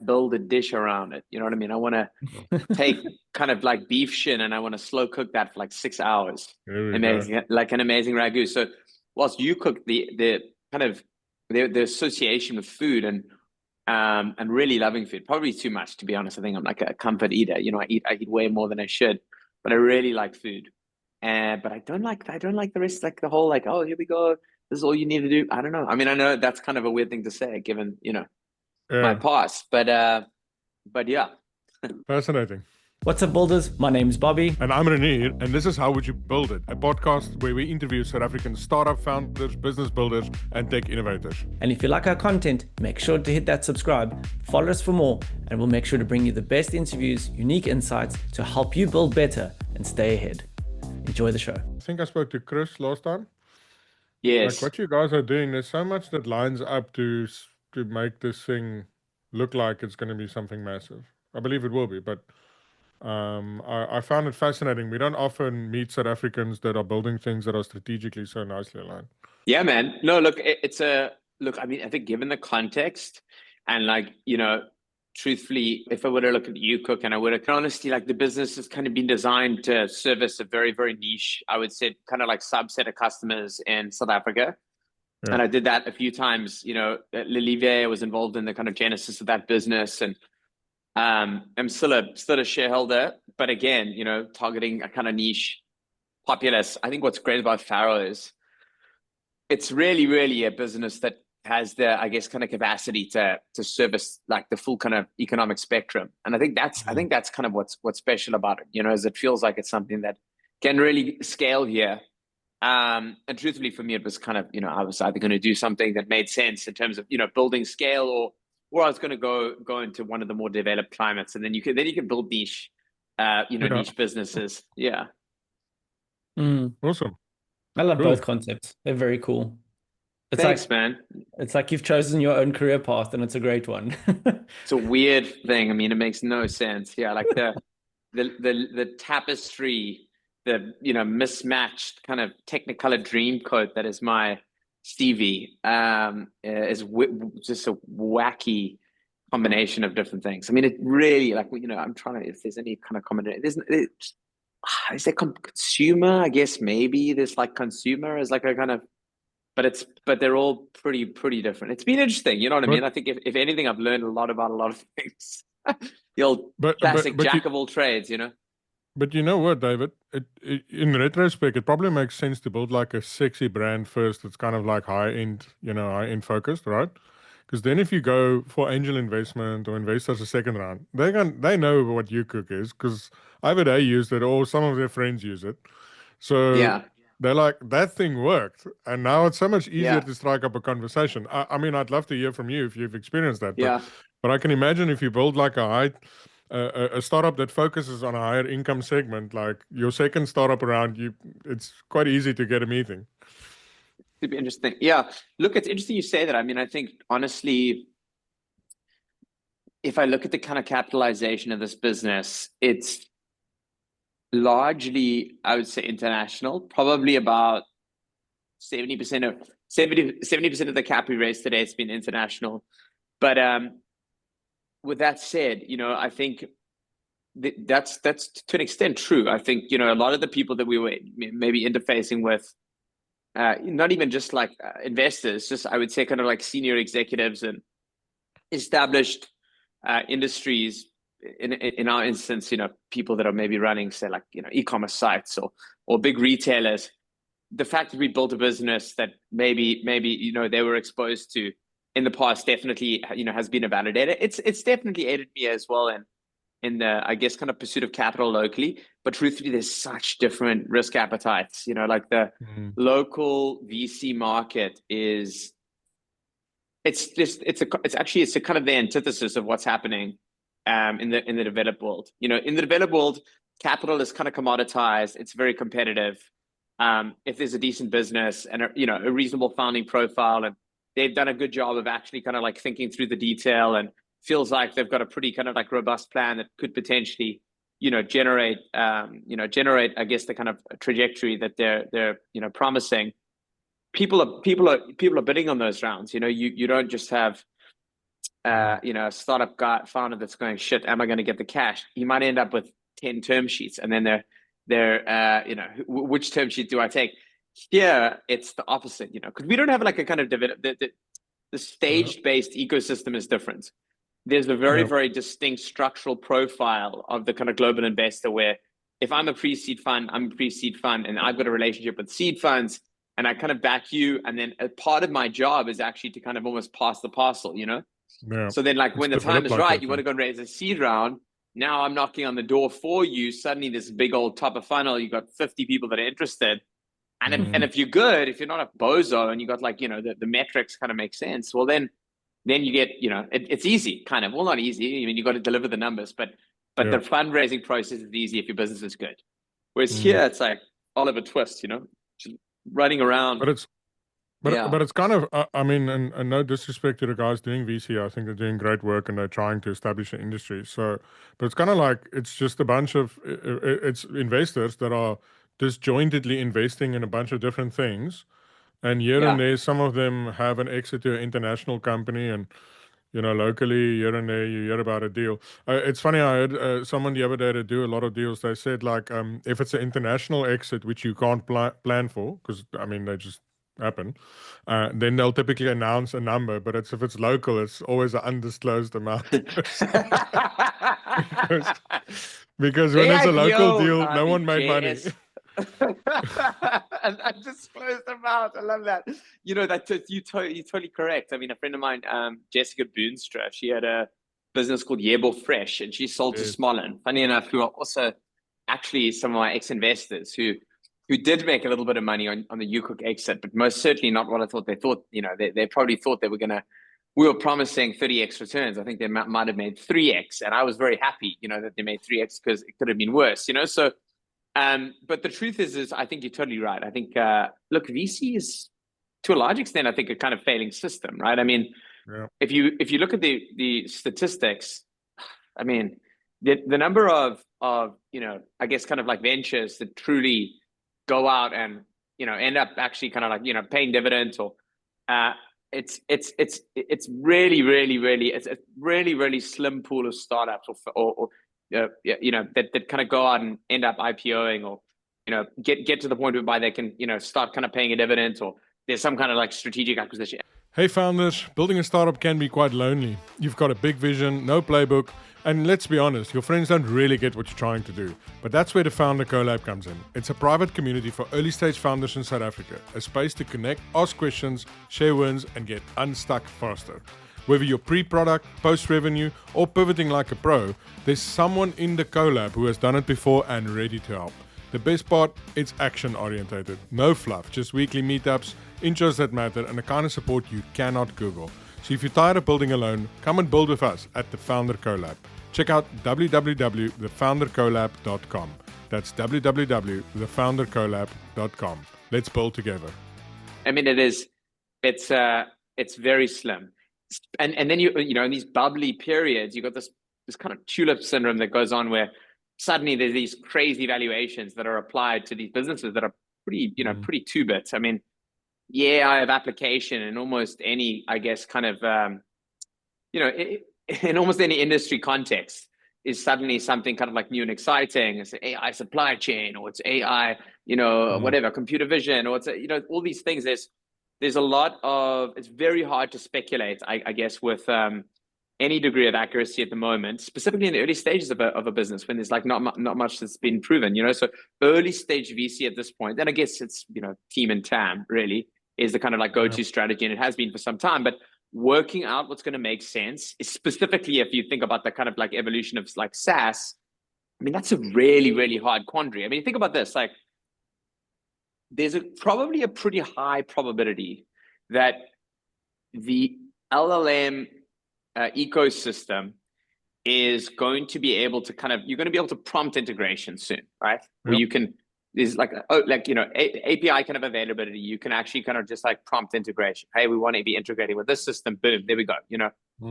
build a dish around it. You know what I mean? I want to take kind of like beef shin and I want to slow cook that for like 6 hours. There we go. Amazing, like an amazing ragu. So whilst you cook, the kind of the association with food and really loving food, probably too much, to be honest. I think I'm like a comfort eater. You know, I eat way more than I should, but I really like food. And but I don't like the rest, like the whole like, oh, here we go. This is all you need to do. I don't know. I mean, I know that's kind of a weird thing to say given, my Yeah, past, but yeah. fascinating. What's up, builders? My name's Bobby. And I'm Renier, and this is How Would You Build It, a podcast where we interview South African startup founders, business builders, and tech innovators. And if you like our content, make sure to hit that subscribe, follow us for more, and we'll make sure to bring you the best interviews, unique insights to help you build better and stay ahead. Enjoy the show. I think I spoke to Chris last time. Yes. Like what you guys are doing, there's so much that lines up to make this thing look like it's going to be something massive. I believe it will be, but I found it fascinating. We don't often meet South Africans that are building things that are strategically so nicely aligned. Yeah, man. No, look, it's a look. I mean, I think given the context and like, truthfully, if I were to look at UCook and I would have honestly, like the business has kind of been designed to service a very, very niche, I would say kind of like subset of customers in South Africa. Yeah. And I did that a few times, Lilive, I was involved in the kind of genesis of that business. And I'm still a shareholder, but again, targeting a kind of niche populace. I think what's great about Faro is it's really, really a business that has the, I guess, kind of capacity to service like the full kind of economic spectrum. And I think that's kind of what's special about it, is it feels like it's something that can really scale here. And truthfully for me, it was kind of, I was either going to do something that made sense in terms of, building scale or I was going to go into one of the more developed climates. And then you can build niche, niche businesses. Yeah. Awesome. I love both concepts. They're very cool. Thanks, man. It's like you've chosen your own career path and it's a great one. It's a weird thing. I mean, it makes no sense. Yeah. Like the tapestry, the, mismatched kind of Technicolor dream coat that is my Stevie is just a wacky combination of different things. I mean, it really, like, I'm trying to, if there's any kind of combination, is there consumer? I guess maybe there's like consumer is like a kind of, but they're all pretty different. It's been interesting, you know what I mean? I think if anything, I've learned a lot about a lot of things. The old classic jack of all trades, But you know what, David? In retrospect, it probably makes sense to build like a sexy brand first. It's kind of like high-end, high-end focused, right? Because then if you go for angel investment or investors a second round, they know what UCook is because either they used it or some of their friends use it. So yeah. They're like, that thing worked. And now it's so much easier to strike up a conversation. I mean, I'd love to hear from you if you've experienced that. But I can imagine if you build like a startup that focuses on a higher income segment, like your second startup around you, it's quite easy to get a meeting. It'd be interesting. Yeah. Look, it's interesting you say that. I mean, I think honestly, if I look at the kind of capitalization of this business, it's largely, I would say, international. Probably about 70% of the cap we raised today has been international. But with that said, I think that's to an extent true. I think a lot of the people that we were maybe interfacing with, not even just like investors, just I would say kind of like senior executives and established industries. In our instance, people that are maybe running, say, like e-commerce sites or big retailers. The fact that we built a business that maybe they were exposed to in the past definitely has been a validator. It's definitely aided me as well in the, I guess, kind of pursuit of capital locally. But truthfully, there's such different risk appetites. Like the local VC market is. It's a kind of the antithesis of what's happening in the developed world. In the developed world, capital is kind of commoditized. It's very competitive. If there's a decent business and a reasonable founding profile, and they've done a good job of actually kind of like thinking through the detail, and feels like they've got a pretty kind of like robust plan that could potentially, generate, I guess, the kind of trajectory that they're promising. People are bidding on those rounds. You don't just have a startup guy founder that's going, shit, am I going to get the cash? He might end up with 10 term sheets, and then which term sheet do I take? Here, it's the opposite, because we don't have like a kind of the staged-based ecosystem is different. There's a very, very distinct structural profile of the kind of global investor where if I'm a pre-seed fund, I'm a pre-seed fund, and I've got a relationship with seed funds, and I kind of back you, and then a part of my job is actually to kind of almost pass the parcel, So then like when the time is right, you want to go and raise a seed round. Now I'm knocking on the door for you. Suddenly this big old top of funnel, you got 50 people that are interested. And if you're good, if you're not a bozo and you got like, the metrics kind of make sense, well, then you get, it's easy kind of, well, not easy. I mean, you got to deliver the numbers, but the fundraising process is easy if your business is good. Whereas here it's like Oliver Twist, just running around. But it's kind of, I mean, and no disrespect to the guys doing VC, I think they're doing great work and they're trying to establish an industry. So, but it's kind of like, it's just a bunch of, it's investors that are disjointedly investing in a bunch of different things. And here and there, some of them have an exit to an international company, and locally here and there you hear about a deal. It's funny, I heard someone the other day to do a lot of deals. They said like, if it's an international exit, which you can't plan for, because I mean, they just happen, then they'll typically announce a number, but if it's local, it's always an undisclosed amount. because when it's a local deal, no one made money. Undisclosed amount. I love that. You're totally correct. I mean, a friend of mine, Jessica Boonstra, she had a business called Yebo Fresh, and she sold to Smollen. Funny enough, who are also actually some of my ex-investors who did make a little bit of money on the UCook exit, but most certainly not what I thought they thought. They probably thought we were promising 30x returns. I think they might have made 3x, and I was very happy, that they made 3x because it could have been worse, So, but the truth is I think you're totally right. I think, look, VC is to a large extent, I think, a kind of failing system, right? I mean, if you look at the statistics, I mean, the number of I guess kind of like ventures that truly go out and end up actually kind of like paying dividends, or it's really it's a really slim pool of startups or that kind of go out and end up IPOing, or get to the point whereby they can start kind of paying a dividend, or there's some kind of like strategic acquisition. Hey founders, building a startup can be quite lonely. You've got a big vision, no playbook, and let's be honest, your friends don't really get what you're trying to do. But that's where the Founder Collab comes in. It's a private community for early stage founders in South Africa, a space to connect, ask questions, share wins, and get unstuck faster. Whether you're pre-product, post-revenue, or pivoting like a pro, there's someone in the collab who has done it before and ready to help. The best part, it's action-orientated. No fluff, just weekly meetups, intros that matter, and the kind of support you cannot Google. So if you're tired of building alone, come and build with us at the Founder Collab. Check out www.thefoundercollab.com. That's www.thefoundercollab.com. Let's build together. I mean, it's very slim. And then in these bubbly periods, you got this kind of tulip syndrome that goes on where suddenly there's these crazy valuations that are applied to these businesses that are pretty two bits. I mean, I have application in almost any, I guess, kind of, in almost any industry context is suddenly something kind of like new and exciting. It's AI supply chain, or it's AI, whatever, computer vision, or it's, all these things. There's a lot of, it's very hard to speculate, I guess, with any degree of accuracy at the moment, specifically in the early stages of a business when there's like not much that's been proven, So early stage VC at this point, and I guess it's, team and TAM really is the kind of like go-to strategy, and it has been for some time, but working out what's going to make sense, specifically if you think about the kind of like evolution of like SaaS, I mean, that's a really, really hard quandary. I mean, think about this, like, there's probably a pretty high probability that the LLM ecosystem is going to be able to you're going to be able to prompt integration soon, right? Where you can, there's like, API kind of availability. You can actually kind of just like prompt integration. Hey, we want to be integrating with this system. Boom, there we go.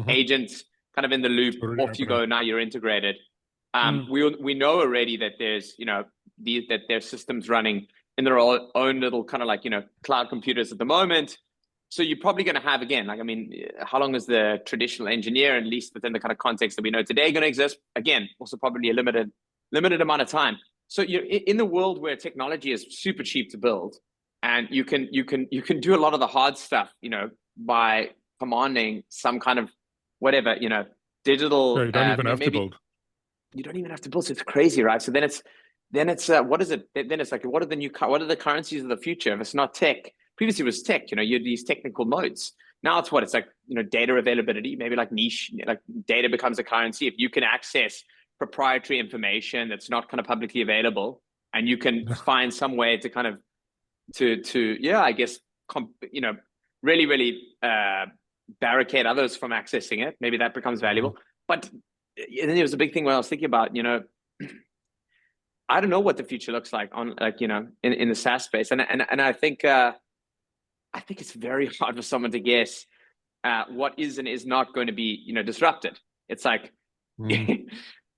Agents kind of in the loop, off you go. Now you're integrated. We know already that there's, that there's systems running in their own little kind of like, cloud computers at the moment. so you're probably going to have, again, like, I mean, how long is the traditional engineer, at least within the kind of context that we know today, going to exist? Again, also probably a limited amount of time. So you're in the world where technology is super cheap to build, and you can do a lot of the hard stuff, you know, by commanding some kind of whatever, you know, digital. Yeah, you don't even have to maybe build. you don't even have to build. So it's crazy, right? So then it's what is it? Then it's like, what are the currencies of the future? If it's not tech, previously it was tech. You know, you had these technical modes. Now it's what? It's like, you know, data availability. Maybe like niche, like data becomes a currency. If you can access proprietary information that's not kind of publicly available, and you can find some way to kind of yeah, I guess, you know, really barricade others from accessing it. Maybe that becomes valuable. But then there was a big thing where I was thinking about, you know, I don't know what the future looks like on, like, you know, in the SaaS space, and I think it's very hard for someone to guess what is and is not going to be, you know, disrupted. It's like, so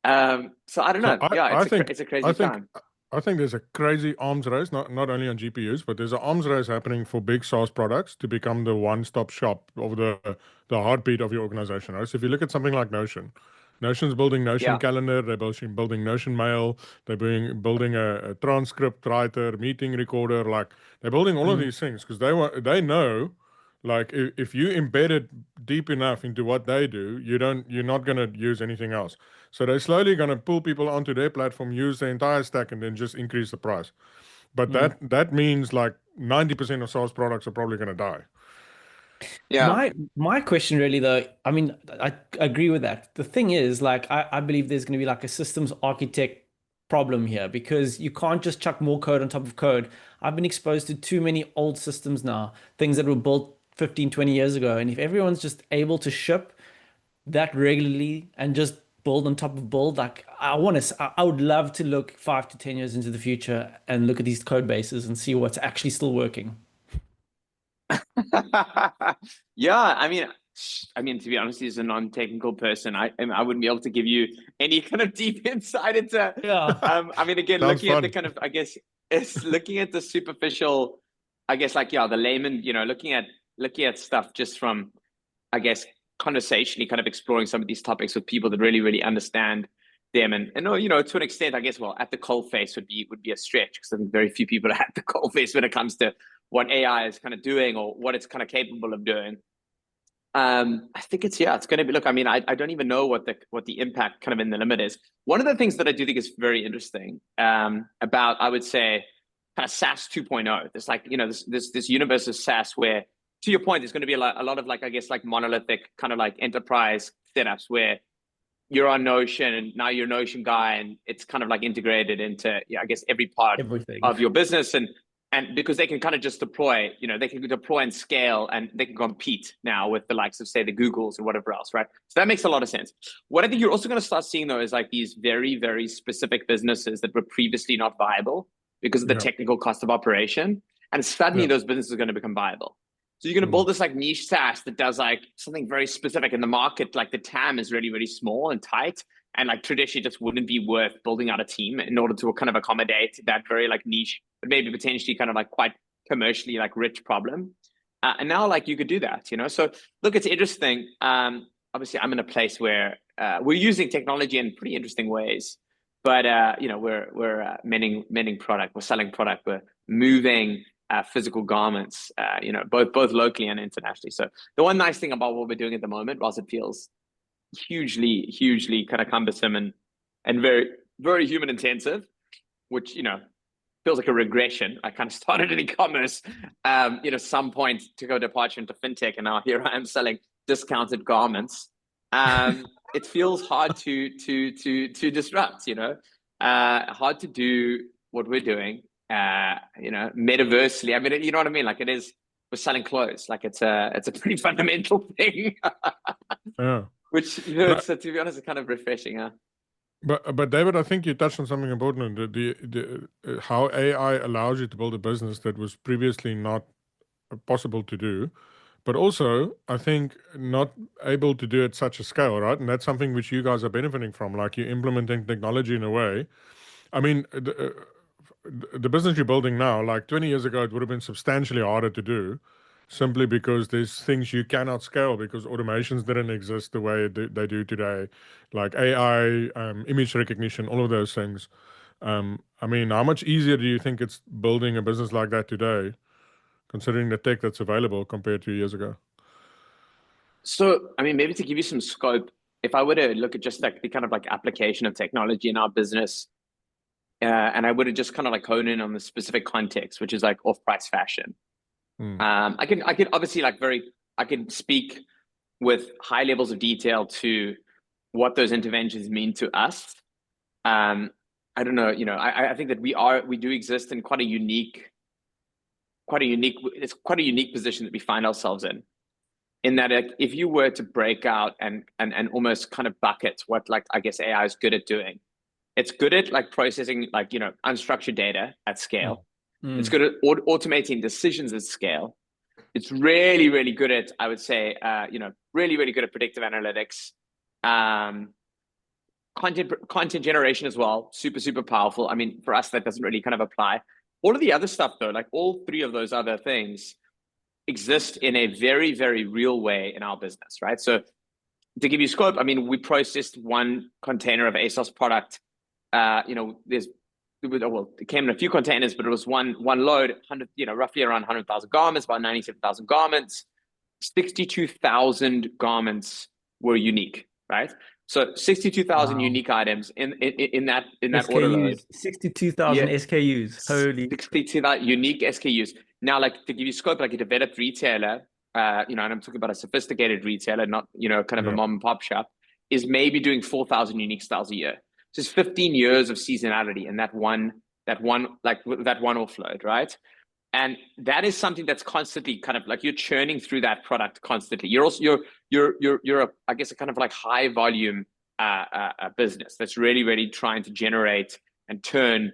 I don't know. It's a crazy time. I think there's a crazy arms race, not only on GPUs, but there's an arms race happening for big SaaS products to become the one-stop shop of the heartbeat of your organization. Right? So if you look at something like Notion, Notion's building Notion Calendar, they're building Notion Mail, they're building a transcript writer, meeting recorder, like they're building all of these things because they know, like, if you embed it deep enough into what they do, you're not going to use anything else. So they're slowly going to pull people onto their platform, use the entire stack, and then just increase the price. But that means like 90% of SaaS products are probably going to die. Yeah. My question really, though, I mean, I agree with that. The thing is, like, I believe there's going to be like a systems architect problem here, because you can't just chuck more code on top of code. I've been exposed to too many old systems now, things that were built 15, 20 years ago. And if everyone's just able to ship that regularly and just build on top of build, like, I would love to look 5 to 10 years into the future and look at these code bases and see what's actually still working. Yeah, I mean, to be honest, as a non-technical person, I wouldn't be able to give you any kind of deep insight into. I mean, again, looking at the kind of, I guess, it's looking at the superficial, I guess, like, yeah, the layman, you know, looking at stuff just from, I guess, conversationally, kind of exploring some of these topics with people that really understand them, and you know, to an extent, I guess, well, at the coalface would be a stretch, because I think very few people are at the coalface when it comes to what AI is kind of doing or what it's kind of capable of doing. I think it's going to be, look, I mean, I don't even know what the impact kind of in the limit is. One of the things that I do think is very interesting about, I would say, kind of SaaS 2.0, there's like, you know, this universe of SaaS where, to your point, there's going to be a lot of, like, I guess, like monolithic kind of like enterprise setups where you're on Notion and now you're a Notion guy, and it's kind of like integrated into, I guess, every part of your business. And because they can kind of just deploy, you know, they can deploy and scale, and they can compete now with the likes of, say, the Googles or whatever else, right? So that makes a lot of sense. What I think you're also going to start seeing, though, is like these very specific businesses that were previously not viable because of the technical cost of operation. And suddenly those businesses are going to become viable. So you're going to build this like niche SaaS that does like something very specific in the market. Like the TAM is really small and tight, and like traditionally just wouldn't be worth building out a team in order to kind of accommodate that very like niche, but maybe potentially kind of like quite commercially like rich problem. And now like you could do that, you know? So look, it's interesting. Obviously I'm in a place where we're using technology in pretty interesting ways, but you know, we're mending product, we're selling product, we're moving physical garments, you know, both locally and internationally. So the one nice thing about what we're doing at the moment, whilst it feels hugely kind of cumbersome and very human intensive, which, you know, feels like a regression. I kind of started in e-commerce, you know, some point to go departure into fintech, and now here I am selling discounted garments. It feels hard to disrupt, you know, hard to do what we're doing, you know, metaversely. I mean, you know what I mean? Like, we're selling clothes. Like, it's a pretty fundamental thing. Which, you know, so to be honest, it's kind of refreshing, huh? But David, I think you touched on something important. How AI allows you to build a business that was previously not possible to do, but also I think not able to do at such a scale, right? And that's something which you guys are benefiting from. Like, you're implementing technology in a way. I mean, the business you're building now, like 20 years ago, it would have been substantially harder to do. simply because there's things you cannot scale because automations didn't exist the way they do today, like AI, image recognition, all of those things. I mean, how much easier do you think it's building a business like that today, considering the tech that's available compared to years ago? So, I mean, maybe to give you some scope, if I were to look at just like the kind of like application of technology in our business, and I were to just kind of like hone in on the specific context, which is like off-price fashion. I can obviously I can speak with high levels of detail to what those interventions mean to us. I don't know, I think that we do exist in it's quite a unique position that we find ourselves in that if you were to break out and almost kind of bucket what like I guess AI is good at doing, it's good at like processing like unstructured data at scale. It's good at automating decisions at scale. It's really, really good at, I would say, really, really good at predictive analytics, content generation as well. Super, super powerful. I mean, for us, that doesn't really kind of apply. All of the other stuff, though, like all three of those other things exist in a very, very real way in our business, right? So to give you scope, I mean, we processed one container of ASOS product. It came in a few containers, but it was one load, 100, roughly around 100,000 garments, about 97,000 garments. 62,000 garments were unique, right? So 62,000 unique items in that order load. 62,000 SKUs. Holy. 62,000 unique SKUs. Now, like to give you scope, like a developed retailer, and I'm talking about a sophisticated retailer, not kind of a mom and pop shop, is maybe doing 4,000 unique styles a year. So it's 15 years of seasonality in that one offload, right? And that is something that's constantly kind of like you're churning through that product constantly. You're also you're I guess a kind of like high volume business that's really, really trying to generate and turn,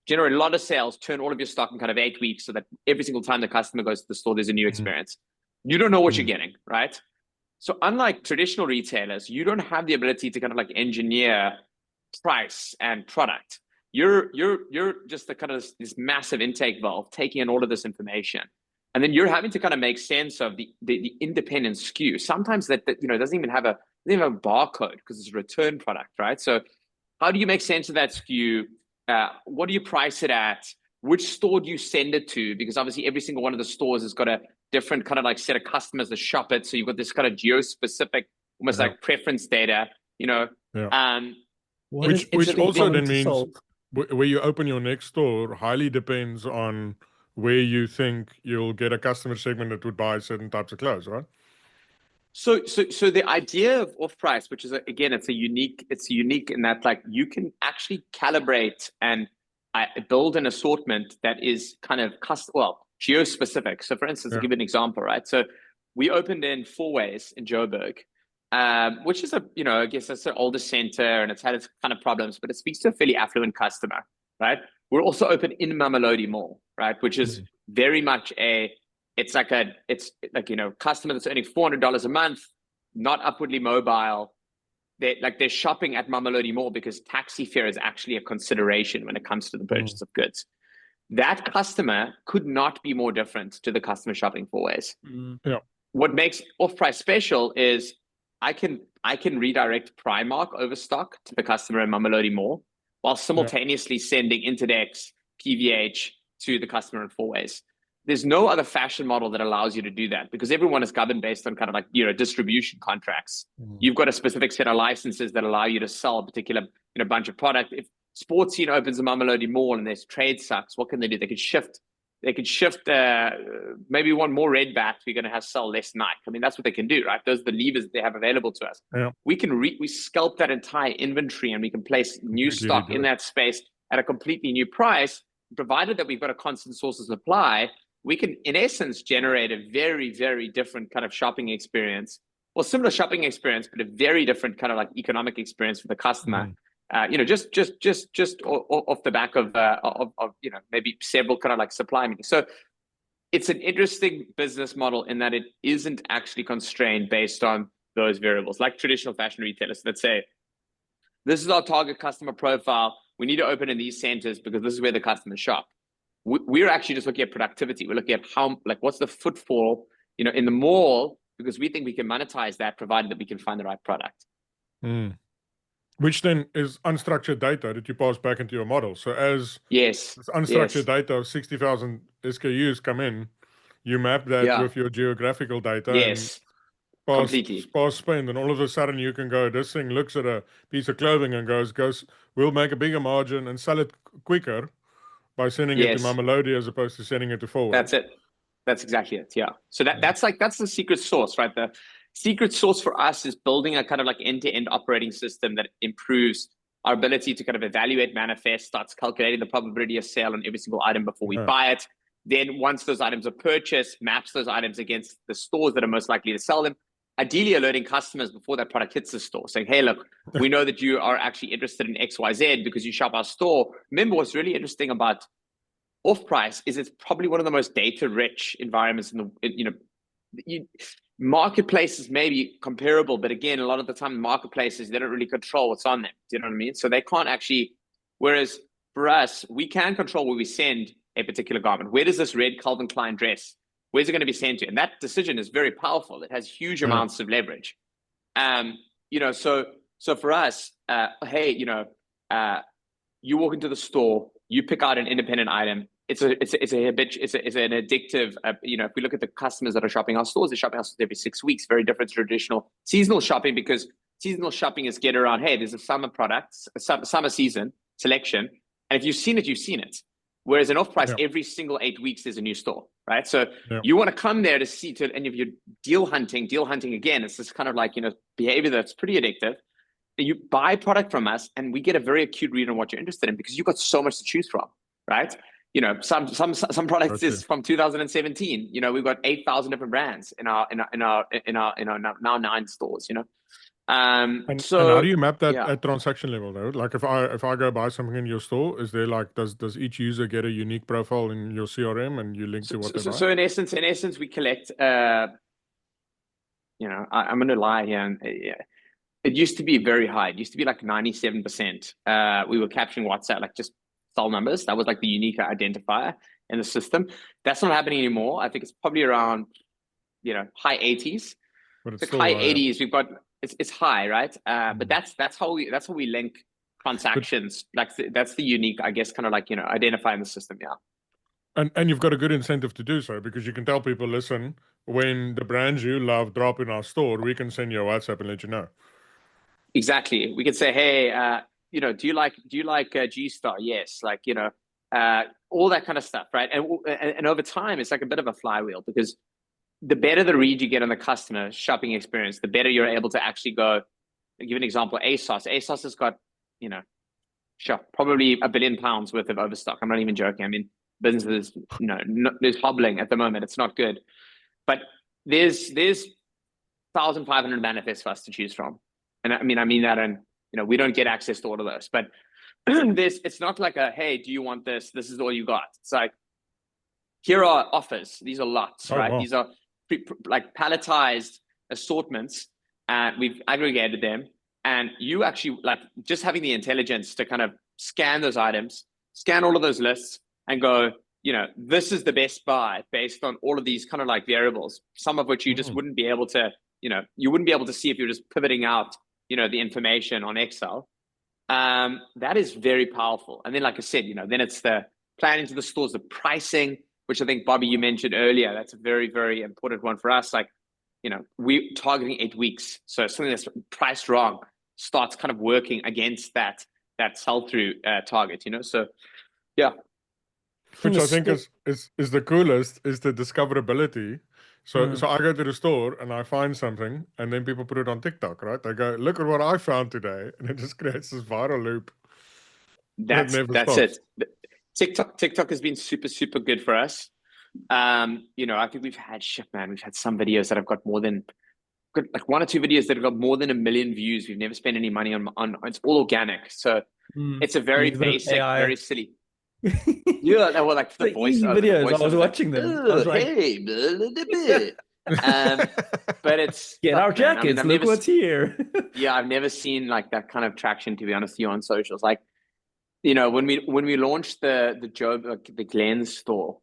generate a lot of sales, turn all of your stock in kind of 8 weeks so that every single time the customer goes to the store, there's a new experience. You don't know what you're getting, right? So unlike traditional retailers, you don't have the ability to kind of like engineer price and product. You're just the kind of this massive intake valve taking in all of this information, and then you're having to kind of make sense of the independent SKU. Sometimes that doesn't even have a barcode because it's a return product, right? So how do you make sense of that SKU? What do you price it at? Which store do you send it to? Because obviously every single one of the stores has got a different kind of like set of customers that shop it. So you've got this kind of geo-specific, almost like preference data, which also then means where you open your next store highly depends on where you think you'll get a customer segment that would buy certain types of clothes, right? So the idea of off price, which is again, it's unique in that like you can actually calibrate and build an assortment that is kind of geo specific. So for instance, to give you an example, right? So we opened in Four Ways in Joburg. Which is I guess that's an older center and it's had its kind of problems, but it speaks to a fairly affluent customer, right? We're also open in Mamelodi Mall, right? Which is very much it's like customer that's earning $400 a month, not upwardly mobile. They're shopping at Mamelodi Mall because taxi fare is actually a consideration when it comes to the purchase of goods. That customer could not be more different to the customer shopping Four Ways. What makes off-price special is I can redirect Primark overstock to the customer in Mamelodi Mall while simultaneously sending Interdex, PVH to the customer in Four Ways. There's no other fashion model that allows you to do that because everyone is governed based on kind of like distribution contracts. You've got a specific set of licenses that allow you to sell a particular bunch of product. If Sports Scene opens a Mamelodi Mall and there's trade sucks, what can they do? They could shift maybe one more red bat. We're going to have sell less Nike. I mean, that's what they can do, right? Those are the levers they have available to us. We can we sculpt that entire inventory and we can place new stock in that space at a completely new price, provided that we've got a constant source of supply. We can, in essence, generate a very, very different kind of shopping experience, or similar shopping experience, but a very different kind of like economic experience for the customer. Just off the back of maybe several kind of like supply meetings. So it's an interesting business model in that it isn't actually constrained based on those variables like traditional fashion retailers that say, this is our target customer profile. We need to open in these centers because this is where the customers shop. we're actually just looking at productivity. We're looking at how, like, what's the footfall, you know, in the mall, because we think we can monetize that provided that we can find the right product. Which then is unstructured data that you pass back into your model. So as Yes, this unstructured data of 60,000 SKUs come in, you map that with your geographical data and completely. pass spend, and all of a sudden you can go, this thing looks at a piece of clothing and goes, we'll make a bigger margin and sell it quicker by sending it to Mamelodi as opposed to sending it to Forward. That's it. That's exactly it. Yeah. So that's the secret sauce, right? The secret sauce for us is building a kind of like end-to-end operating system that improves our ability to kind of evaluate manifest, starts calculating the probability of sale on every single item before we buy it. Then once those items are purchased, maps those items against the stores that are most likely to sell them, ideally alerting customers before that product hits the store, saying, hey, look, we know that you are actually interested in XYZ because you shop our store. Remember, what's really interesting about off-price is it's probably one of the most data-rich environments in the, marketplaces may be comparable, but again, a lot of the time marketplaces, they don't really control what's on them. Do you know what I mean? So they can't actually, whereas for us, we can control where we send a particular garment. Where does this red Calvin Klein dress, where's it going to be sent to? And that decision is very powerful. It has huge amounts of leverage. So for us, hey, you walk into the store, you pick out an independent item. It's an addictive, if we look at the customers that are shopping our stores, they're shopping our stores every 6 weeks, very different to traditional seasonal shopping, because seasonal shopping is get around, hey, there's a summer product, summer season selection. And if you've seen it, you've seen it. Whereas in off-price, every single 8 weeks, there's a new store, right? So you want to come there to see, and if you're deal hunting again, it's this kind of like, behavior that's pretty addictive. You buy product from us and we get a very acute read on what you're interested in because you've got so much to choose from, right? Some products is from 2017. We've got 8,000 different brands in our now 9 stores. And how do you map that at transaction level though? Like if I go buy something in your store, is there like does each user get a unique profile in your CRM and you link to what they buy? So in essence, we collect. I'm going to lie here. And, it used to be very high. It used to be like 97%. We were capturing WhatsApp, like just cell numbers. That was like the unique identifier in the system. That's not happening anymore. I think it's probably around, high 80s. But it's like still high high, 80s. We've got it's high, right? But that's how we link transactions. That's the unique, I guess, kind of like identifier in the system. Yeah. And you've got a good incentive to do so because you can tell people, listen, when the brands you love drop in our store, we can send you a WhatsApp and let you know. Exactly. We could say, hey, do you like G-Star? Yes. All that kind of stuff, right? And over time, it's like a bit of a flywheel because the better the read you get on the customer shopping experience, the better you're able to actually go. I'll give an example. ASOS. ASOS has got, probably £1 billion worth of overstock. I'm not even joking. I mean, business is hobbling at the moment. It's not good. But there's 1,500 manifests for us to choose from. And I mean that, and we don't get access to all of those. But it's not like hey, do you want this? This is all you got. It's like, here are offers. These are lots, right? Wow. These are like palletized assortments, and we've aggregated them. And you actually like just having the intelligence to kind of scan those items, scan all of those lists, and go, this is the best buy based on all of these kind of like variables. Some of which you just wouldn't be able to, you wouldn't be able to see if you're just pivoting out, the information on Excel. That is very powerful. And then, like I said, then it's the planning to the stores, the pricing, which I think, Bobby, you mentioned earlier. That's a very, very important one for us. Like, we're targeting 8 weeks. So something that's priced wrong starts kind of working against that sell-through target, So, yeah. Which I think is the coolest is the discoverability. So I go to the store and I find something and then people put it on TikTok, right? They go, look at what I found today. And it just creates this viral loop. That's it. TikTok has been super, super good for us. I think we've had some videos that have got like 1 or 2 videos that have got more than 1 million views. We've never spent any money on it's all organic. So it's a very basic, very silly. Yeah, they were like the voice videos. I was watching them. I was like, hey, but it's get our jackets. Look what's here. Yeah, I've never seen like that kind of traction, to be honest with you, on socials. Like you know, when we launched the the Glen store,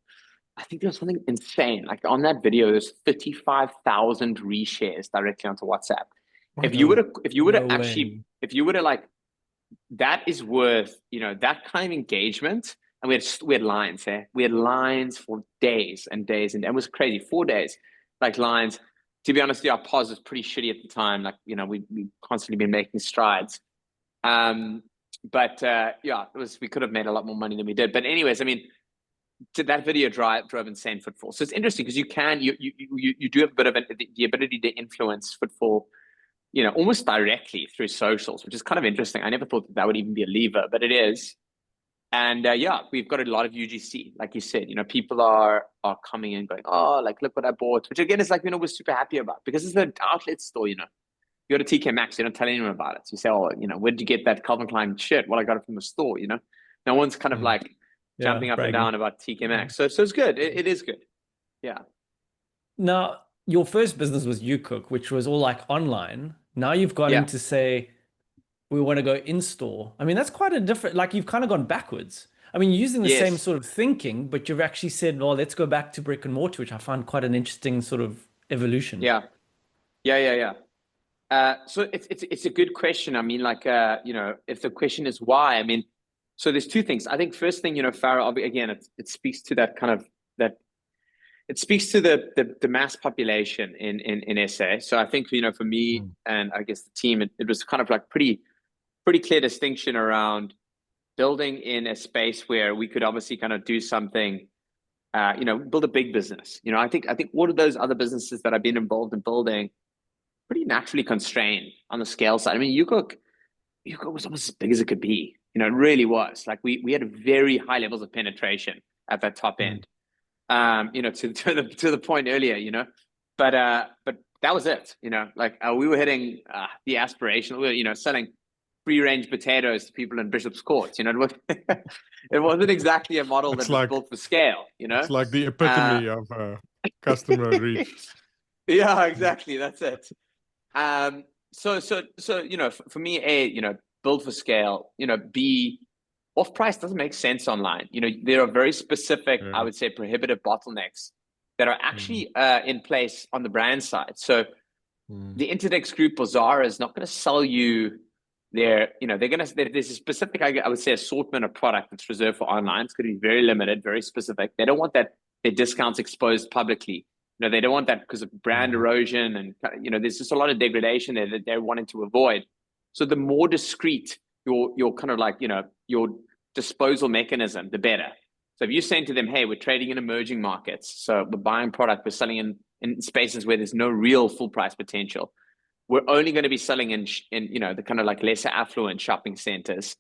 I think there was something insane. Like on that video, there's 55,000 reshares directly onto WhatsApp. If you were to actually, if you were to like, that is worth, you know, that kind of engagement. And we had lines there. We had lines for days and days, and it was crazy. 4 days, like lines. To be honest, our pause was pretty shitty at the time. Like, you know, we constantly been making strides. But yeah, we could have made a lot more money than we did. But anyways, I mean, that video drove insane footfall. So it's interesting because you do have a bit of the ability to influence footfall, you know, almost directly through socials, which is kind of interesting. I never thought that would even be a lever, but it is. And yeah, we've got a lot of UGC, like you said. You know, people are coming in going, oh, like look what I bought, which again is like, you know, we're super happy about because it's an outlet store. You know, you go to TK Maxx, you don't tell anyone about it. So you say, oh, you know, where did you get that Calvin Klein shirt? Well, I got it from the store. You know, no one's kind of like jumping up and down about TK Maxx. So it's good. It is good. Yeah. Now, your first business was UCook, which was all like online. Now you've gone into say, we want to go in store. I mean, that's quite a different, like you've kind of gone backwards. I mean, you're using the same sort of thinking, but you've actually said, well, let's go back to brick and mortar, which I find quite an interesting sort of evolution. Yeah. So it's a good question. I mean, like, you know, if the question is why, I mean, so there's two things. I think first thing, you know, Faro, again, it speaks to that kind of it speaks to the mass population in SA. So I think, you know, for me and I guess the team, it was kind of like pretty clear distinction around building in a space where we could obviously kind of do something, you know, build a big business. You know, I think all of those other businesses that I've been involved in building pretty naturally constrained on the scale side. I mean, UCook was almost as big as it could be. You know, it really was. Like we had very high levels of penetration at that top end. You know, to the point earlier, you know, but that was it. You know, like we were hitting the aspirational. We were, you know, selling free-range potatoes to people in Bishop's Court. You know, it wasn't exactly a model that was built for scale. You know, it's like the epitome of customer reach. Yeah, exactly. That's it. So you know, for me, A, you know, build for scale. You know, B, off price doesn't make sense online. You know, there are very specific, I would say, prohibitive bottlenecks that are actually in place on the brand side. So the Interdex Group or Zara is not going to sell you there's a specific, I would say, assortment of product that's reserved for online. It's going to be very limited, very specific. They don't want their discounts exposed publicly. You know, they don't want that because of brand erosion and, you know, there's just a lot of degradation there that they're wanting to avoid. So the more discreet your kind of like, you know, your disposal mechanism, the better. So if you're saying to them, hey, we're trading in emerging markets, so we're buying product, we're selling in spaces where there's no real full price potential. We're only going to be selling in you know, the kind of like lesser affluent shopping centers.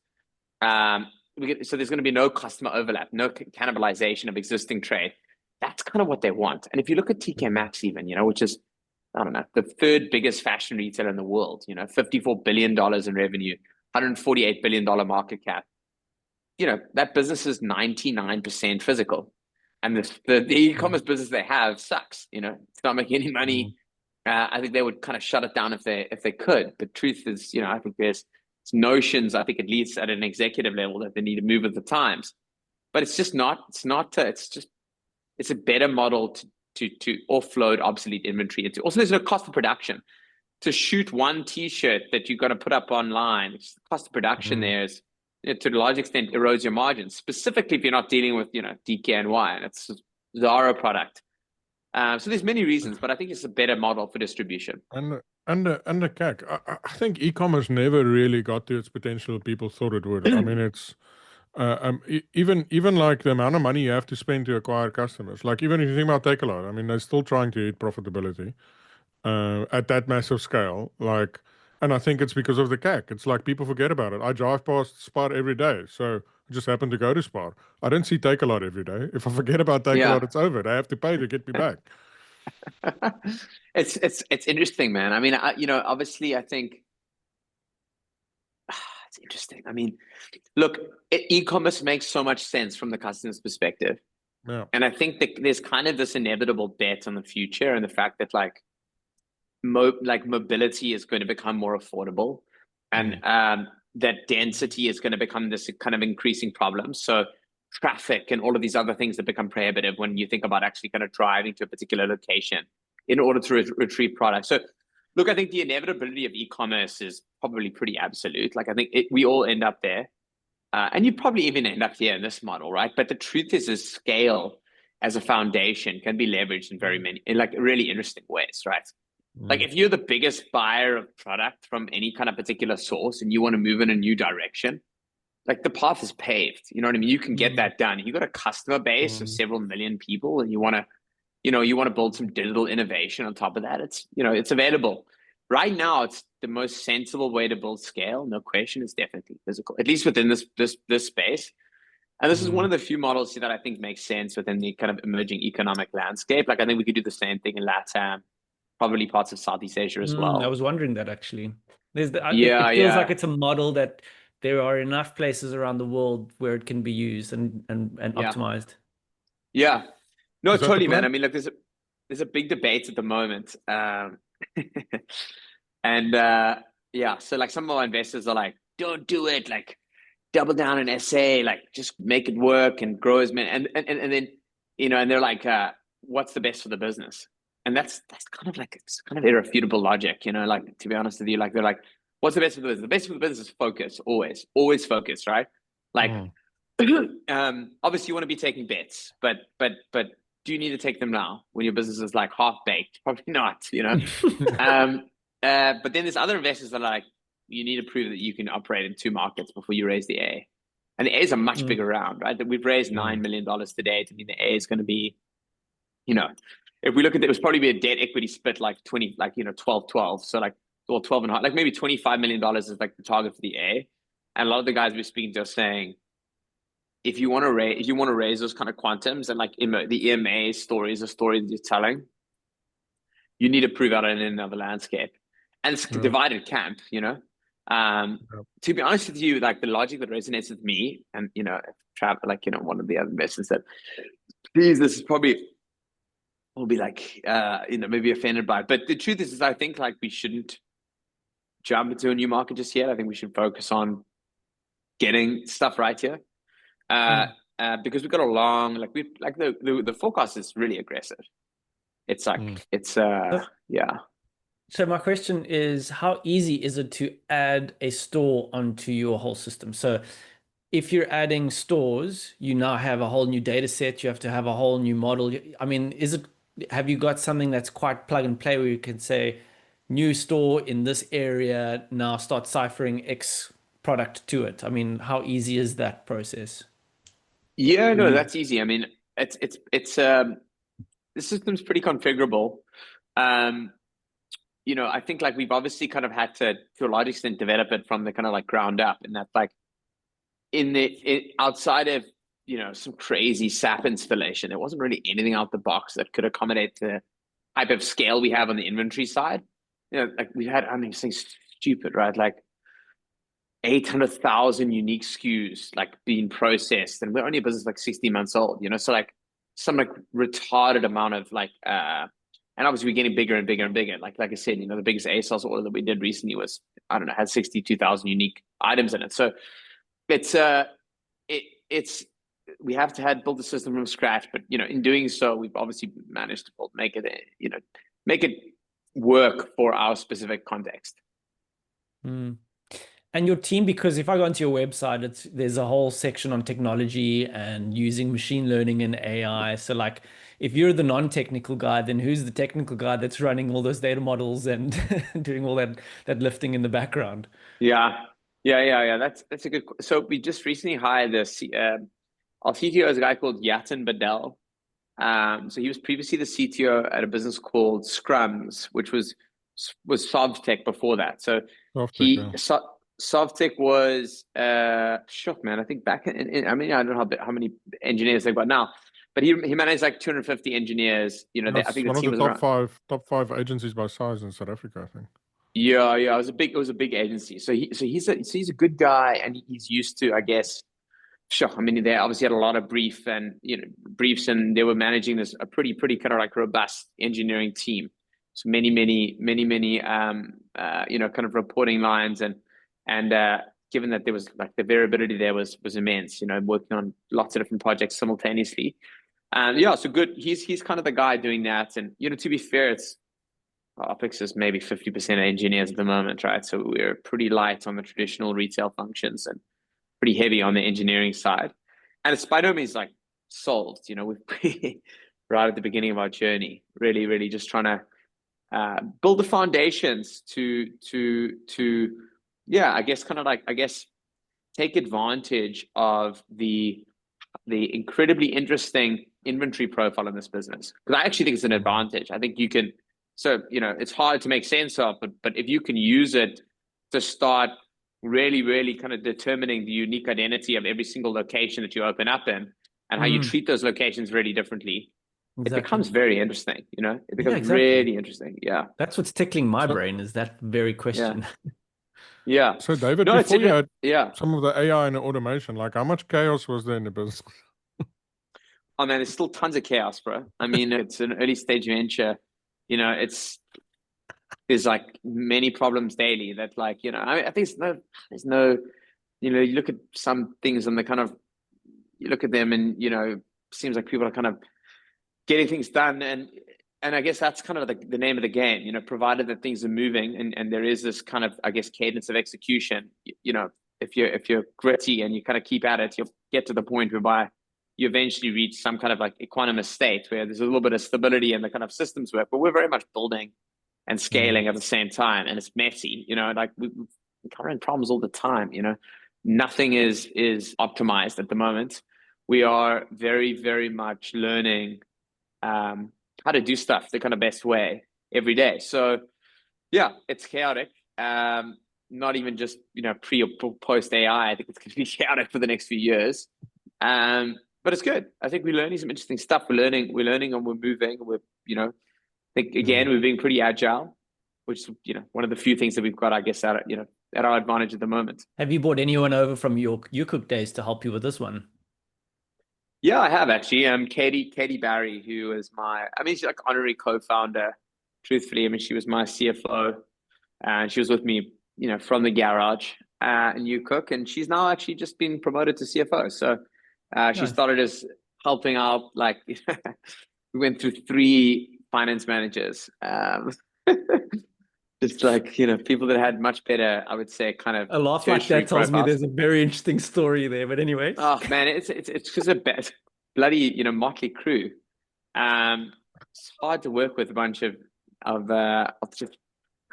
So there's going to be no customer overlap, no cannibalization of existing trade. That's kind of what they want. And if you look at TK Maxx even, you know, which is, I don't know, the third biggest fashion retailer in the world, you know, $54 billion in revenue, $148 billion market cap. You know, that business is 99% physical. And the e-commerce business they have sucks, you know, it's not making any money. I think they would kind of shut it down if they could. But truth is, you know, I think there's notions, I think at least at an executive level, that they need to move with the times. But it's just not, it's a better model to offload obsolete inventory into. Also, there's no cost of production. To shoot one t-shirt that you're going to put up online, the cost of production there is, you know, to a large extent, erodes your margins, specifically if you're not dealing with, you know, DKNY, and it's Zara product. So there's many reasons, but I think it's a better model for distribution. And the CAC, I think e-commerce never really got to its potential people thought it would. I mean, it's even like the amount of money you have to spend to acquire customers. Like even if you think about Takealot, I mean, they're still trying to hit profitability at that massive scale. Like, and I think it's because of the CAC. It's like people forget about it. I drive past Spar every day, so I just happen to go to Spar. I don't see Takealot every day. If I forget about Takealot, it's over. They have to pay to get me back. It's interesting, man. I mean, you know, obviously, I think it's interesting. I mean, look, e-commerce makes so much sense from the customer's perspective. Yeah. And I think that there's kind of this inevitable bet on the future and the fact that like mobility is going to become more affordable. And that density is going to become this kind of increasing problem. So traffic and all of these other things that become prohibitive when you think about actually kind of driving to a particular location in order to retrieve products. So look, I think the inevitability of e-commerce is probably pretty absolute. Like I think we all end up there. And you probably even end up here in this model, right? But the truth is scale as a foundation can be leveraged in like really interesting ways, right? Like if you're the biggest buyer of product from any kind of particular source and you want to move in a new direction, like the path is paved. You know what I mean? You can get that done. You got a customer base of several million people, and you want to build some digital innovation on top of that. It's available. Right now, it's the most sensible way to build scale. No question, is definitely physical, at least within this space. And this is one of the few models that I think makes sense within the kind of emerging economic landscape. Like I think we could do the same thing in LATAM, probably parts of Southeast Asia as well. I was wondering that actually. It feels like it's a model that there are enough places around the world where it can be used and optimized. Yeah. No, totally, man. I mean, look, there's a big debate at the moment. And so like some of our investors are like, don't do it, like double down in SA, like just make it work and grow as many, and then and they're like, what's the best for the business? And that's kind of like, it's kind of irrefutable logic, like, to be honest with you, like they're like, what's the best for the business? The best for the business is focus, always focus, right? Like obviously you want to be taking bets, but do you need to take them now when your business is like half baked? Probably not, but then there's other investors that are like, you need to prove that you can operate in 2 markets before you raise the A. And the A is a much bigger round, right? That we've raised $9 million today. To me, the A is going to be, if we look at it, it was probably be a debt equity split like 20, like 12-12. So like, or 12 and a half, like maybe $25 million is like the target for the A. And a lot of the guys we're speaking to are saying, if you want to raise those kind of quantums, and like the EMA story is a story that you're telling, you need to prove out in another landscape. And it's a divided camp, to be honest with you, like the logic that resonates with me, and one of the other investors that, please, this is probably will be like maybe offended by it. But the truth is I think like we shouldn't jump into a new market just yet. I think we should focus on getting stuff right here. Because we've got a long, like the forecast is really aggressive. It's like So my question is, how easy is it to add a store onto your whole system? So if you're adding stores, you now have a whole new data set, you have to have a whole new model. I mean, have you got something that's quite plug and play where you can say, new store in this area, now start ciphering X product to it? I mean, how easy is that process? Yeah, no, that's easy. I mean, it's the system's pretty configurable. I think like we've obviously kind of had to a large extent develop it from the kind of like ground up, and that's like outside of some crazy SAP installation, there wasn't really anything out the box that could accommodate the type of scale we have on the inventory side. Like we had, I mean, things stupid, right? Like 800,000 unique SKUs like being processed, and we're only a business like 16 months old, so like some like retarded amount of like and obviously we're getting bigger and bigger and bigger. Like I said, the biggest ASOS order that we did recently was, I don't know, had 62,000 unique items in it. So it's we have to build the system from scratch, but in doing so, we've obviously managed to make it work for our specific context. And your team, because if I go onto your website, there's a whole section on technology and using machine learning and AI. So like, if you're the non-technical guy, then who's the technical guy that's running all those data models and doing all that lifting in the background? Yeah. That's a good. So we just recently hired our CTO is a guy called Yatin Badel. So he was previously the CTO at a business called Scrums, which was Sovtech before that. So Sovtech was man. I think back I mean, I don't know how many engineers they've got now, but he managed like 250 engineers. I think the team was top five agencies by size in South Africa, I think. Yeah, it was a big agency. So he's a good guy, and he's used to, I guess. Sure. I mean, they obviously had a lot of briefs, and they were managing a pretty kind of like robust engineering team. So many kind of reporting lines, and given that there was like the variability there was immense, you know, working on lots of different projects simultaneously. Yeah, so good. He's kind of the guy doing that. And, you know, to be fair, it's OpEx is maybe 50% engineers at the moment, right? So we're pretty light on the traditional retail functions and pretty heavy on the engineering side. And it's by no means like solved, you know, we're right at the beginning of our journey, really just trying to build the foundations to yeah, I guess take advantage of the incredibly interesting inventory profile in this business. Because I actually think it's an advantage. I think you can, so, you know, it's hard to make sense of, but if you can use it to start really kind of determining the unique identity of every single location that you open up in and how you treat those locations really differently, it becomes very interesting, you know, it becomes really interesting. Yeah. That's what's tickling my brain, is that very question. Yeah. So David, No, before you had yeah. some of the AI and the automation, like how much chaos was there in the business? Oh man, there's still tons of chaos, bro. I mean, it's an early stage venture. You know, there's like many problems daily that, like, you know, I think there's no, you know, you look at some things and you look at them and, you know, seems like people are kind of getting things done. And I guess that's kind of the name of the game, you know, provided that things are moving and there is this kind of, I guess, cadence of execution, you know, if you're gritty and you kind of keep at it, you'll get to the point whereby you eventually reach some kind of like equanimous state where there's a little bit of stability in the kind of systems work, but we're very much building and scaling at the same time. And it's messy, you know, like we run problems all the time, you know, nothing is optimized at the moment. We are very much learning how to do stuff the kind of best way every day. So yeah, it's chaotic. Not even just, you know, pre or post AI. I think it's going to be chaotic for the next few years. But it's good. I think we're learning some interesting stuff. We're learning and we're moving. We're, you know, I think again, we're being pretty agile, which is, you know, one of the few things that we've got, I guess, at our advantage at the moment. Have you brought anyone over from your UCook days to help you with this one? Yeah, I have actually. Katie Barry, who is she's like honorary co-founder, truthfully. I mean, she was my CFO and she was with me, you know, from the garage in UCook, and she's now actually just been promoted to CFO. So she started as helping out, like, we went through 3 finance managers. Just like, you know, people that had much better, I would say, kind of a laugh like that tells me there's a very interesting story there. But anyway, oh man, it's just a bloody, you know, motley crew. It's hard to work with a bunch of just,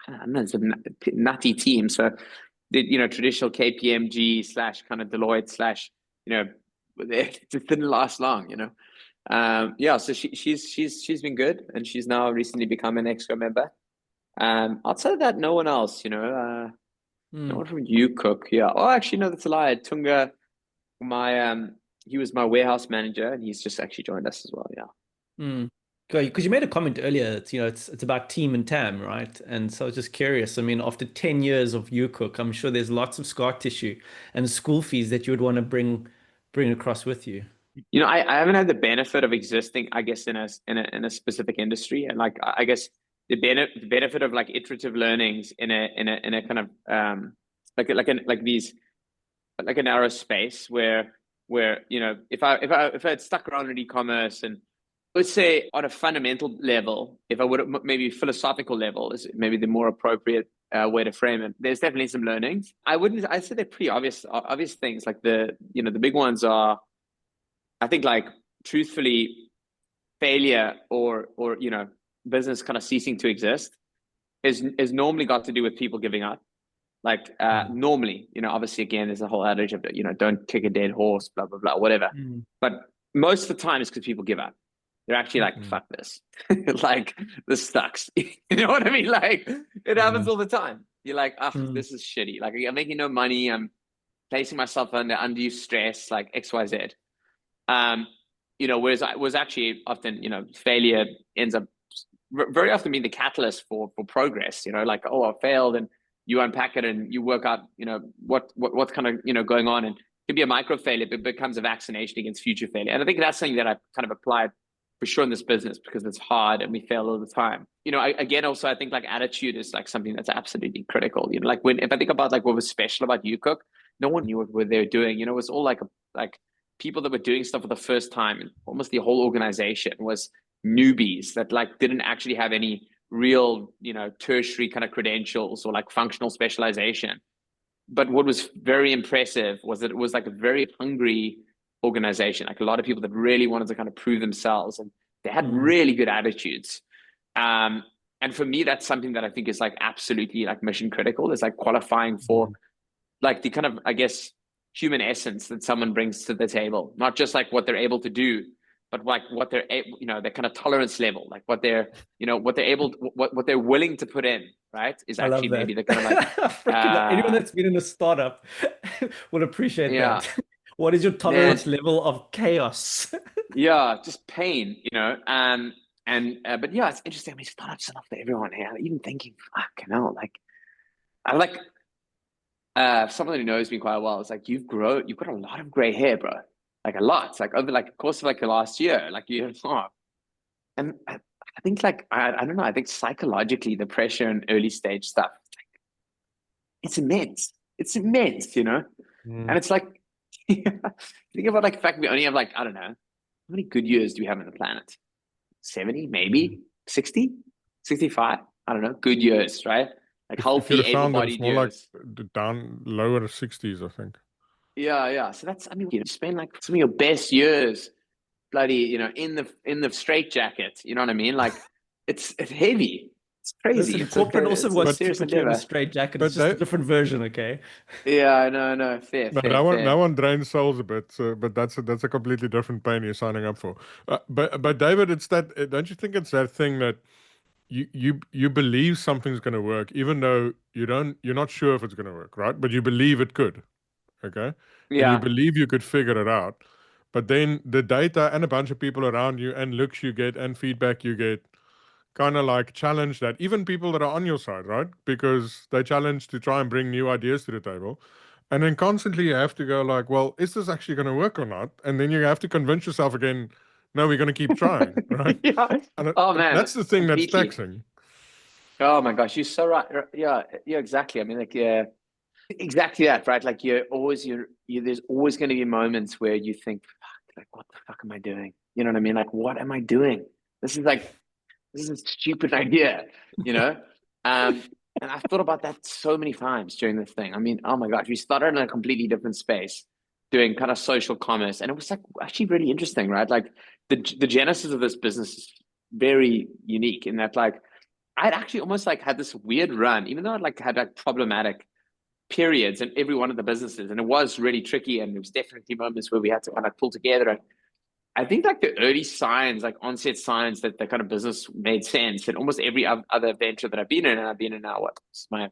I don't know, some nutty team. So the, you know, traditional KPMG / kind of Deloitte / you know, it didn't last long, you know. Yeah, so she's been good, and she's now recently become an exco member. Outside of that, no one else, you know. No one from UCook. Yeah. Oh, actually, no, that's a lie. Tunga, he was my warehouse manager, and he's just actually joined us as well. Yeah. Because you made a comment earlier, it's about team and TAM, right? And so I was just curious. I mean, after 10 years of UCook, I'm sure there's lots of scar tissue and school fees that you would want to bring across with you. You know, I haven't had the benefit of existing, I guess, in a specific industry, and like I guess the benefit of like iterative learnings in a kind of like a narrow space where you know, if I had stuck around in e-commerce, and let's say on a fundamental level, if I would have, maybe philosophical level is maybe the more appropriate way to frame it. There's definitely some learnings. I'd say they're pretty obvious things. Like the big ones are, I think, like, truthfully, failure or you know, business kind of ceasing to exist is normally got to do with people giving up. Like normally, you know, obviously, again, there's a whole adage of, you know, don't kick a dead horse, blah blah blah, whatever. But most of the time, it's because people give up. They're actually like, fuck this, like, this sucks. You know what I mean? Like, it happens all the time. You're like, this is shitty. Like, I'm making no money. I'm placing myself under undue stress, like XYZ. You know, whereas I was actually often, you know, failure ends up very often being the catalyst for progress. You know, like, oh, I failed, and you unpack it and you work out, you know, what's kind of, you know, going on, and it could be a micro failure, but it becomes a vaccination against future failure. And I think that's something that I've kind of applied for sure in this business, because it's hard and we fail all the time. You know, again, also, I think like attitude is like something that's absolutely critical. You know, like if I think about like what was special about UCook, no one knew what they were doing. It was all like people that were doing stuff for the first time, and almost the whole organization was newbies that like didn't actually have any real, tertiary kind of credentials or like functional specialization. But what was very impressive was that it was like a very hungry organization, like a lot of people that really wanted to kind of prove themselves, and they had really good attitudes. And for me, that's something that I think is like absolutely like mission critical. Is like qualifying for like the kind of, I guess, human essence that someone brings to the table, not just like what they're able to do, but like what they're, their kind of tolerance level, like what they're, what they're able, what they're willing to put in, right? Is actually maybe the kind of like anyone that's been in a startup will appreciate that. What is your tolerance level of chaos? Yeah, just pain, but yeah, it's interesting. I mean, startups are not for everyone here. Even thinking, fucking hell, like I like someone who knows me quite well. It's like you've got a lot of gray hair, bro. Like a lot. It's like over like the course of like the last year, like and I think like I don't know. I think psychologically the pressure in early stage stuff, it's immense. It's immense, and it's like think about like the fact we only have like I don't know how many good years do we have on the planet? 70, maybe 60, 65. I don't know. Good years, right? Like healthy, able-bodied years. Like down lower 60s, I think. Yeah. So that's, I mean, you spend like some of your best years, bloody, in the straitjacket. You know what I mean? Like, it's heavy. It's crazy. Listen, corporate also wants to put you in a straitjacket. It's just a different version, okay? Yeah, no, fair. That one drains souls a bit, but that's a completely different pain you're signing up for. But David, it's that. Don't you think it's that thing that you believe something's going to work, even though you're not sure if it's going to work, right? But you believe it could, okay? Yeah. And you believe you could figure it out. But then the data and a bunch of people around you and looks you get and feedback you get kind of like challenge that. Even people that are on your side, right? Because they challenge to try and bring new ideas to the table. And then constantly you have to go like, well, is this actually going to work or not? And then you have to convince yourself again, no, we're going to keep trying, right? Yeah. And man, that's the thing completely. that's taxing. Oh my gosh, you're so right. Yeah, exactly. I mean, like, exactly that, right? Like there's always going to be moments where you think, like, what the fuck am I doing? You know what I mean? Like, what am I doing? This is a stupid idea, and I've thought about that so many times during this thing. I mean, oh my gosh, we started in a completely different space doing kind of social commerce, and it was like actually really interesting, right? Like the genesis of this business is very unique in that, like, I'd actually almost like had this weird run, even though I'd like had like problematic periods in every one of the businesses, and it was really tricky, and there was definitely moments where we had to kind of pull together. And I think like the early signs, like onset signs that the kind of business made sense, and almost every other venture that I've been in, and I've been in now, it's my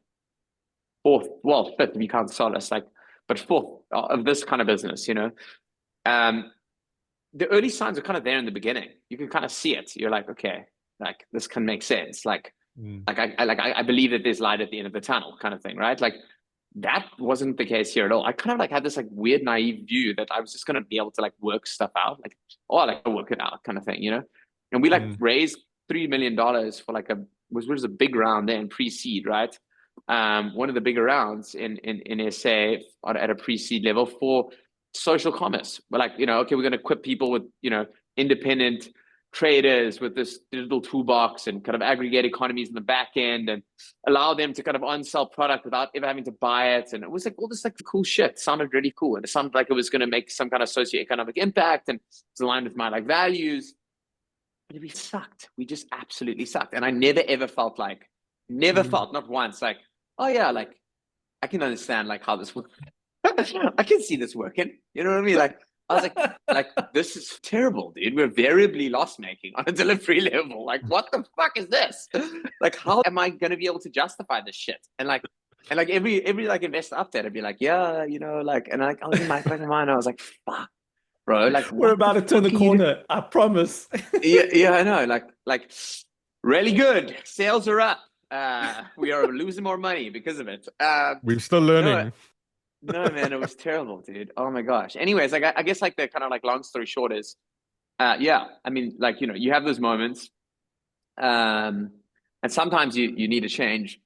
fifth if you count Solace, like, but fourth of this kind of business, the early signs are kind of there in the beginning. You can kind of see it. You're like, okay, like this can make sense. Like I believe that there's light at the end of the tunnel, kind of thing, right? Like that wasn't the case here at all. I kind of like had this like weird naive view that I was just going to be able to like work stuff out, like, oh, I like to work it out, kind of thing, And we like raised $3 million for like which was a big round there in pre-seed, right? One of the bigger rounds in SA at a pre-seed level for social commerce. We're like, okay, we're going to equip people with, independent traders with this digital toolbox and kind of aggregate economies in the back end and allow them to kind of on-sell product without ever having to buy it. And it was like all this like cool shit. It sounded really cool. And it sounded like it was going to make some kind of socioeconomic impact and it's aligned with my like values. But we sucked. We just absolutely sucked. And I never ever felt not once, like, oh yeah, like I can understand like how this works. I can see this working. You know what I mean? Like, I was like, this is terrible, dude. We're variably loss-making on a delivery level. Like, what the fuck is this? Like, how am I going to be able to justify this shit? And every like investor update, I'd be like, yeah, like, and like, I was in my fucking mind, I was like, fuck, bro. Like, we're about to turn the corner. I promise. yeah, I know. Like, really good. Sales are up. We are losing more money because of it. We're still learning. No, man, it was terrible, dude. Oh my gosh. Anyways, like I guess like the kind of like long story short is, yeah, I mean, like, you have those moments, and sometimes you need a change,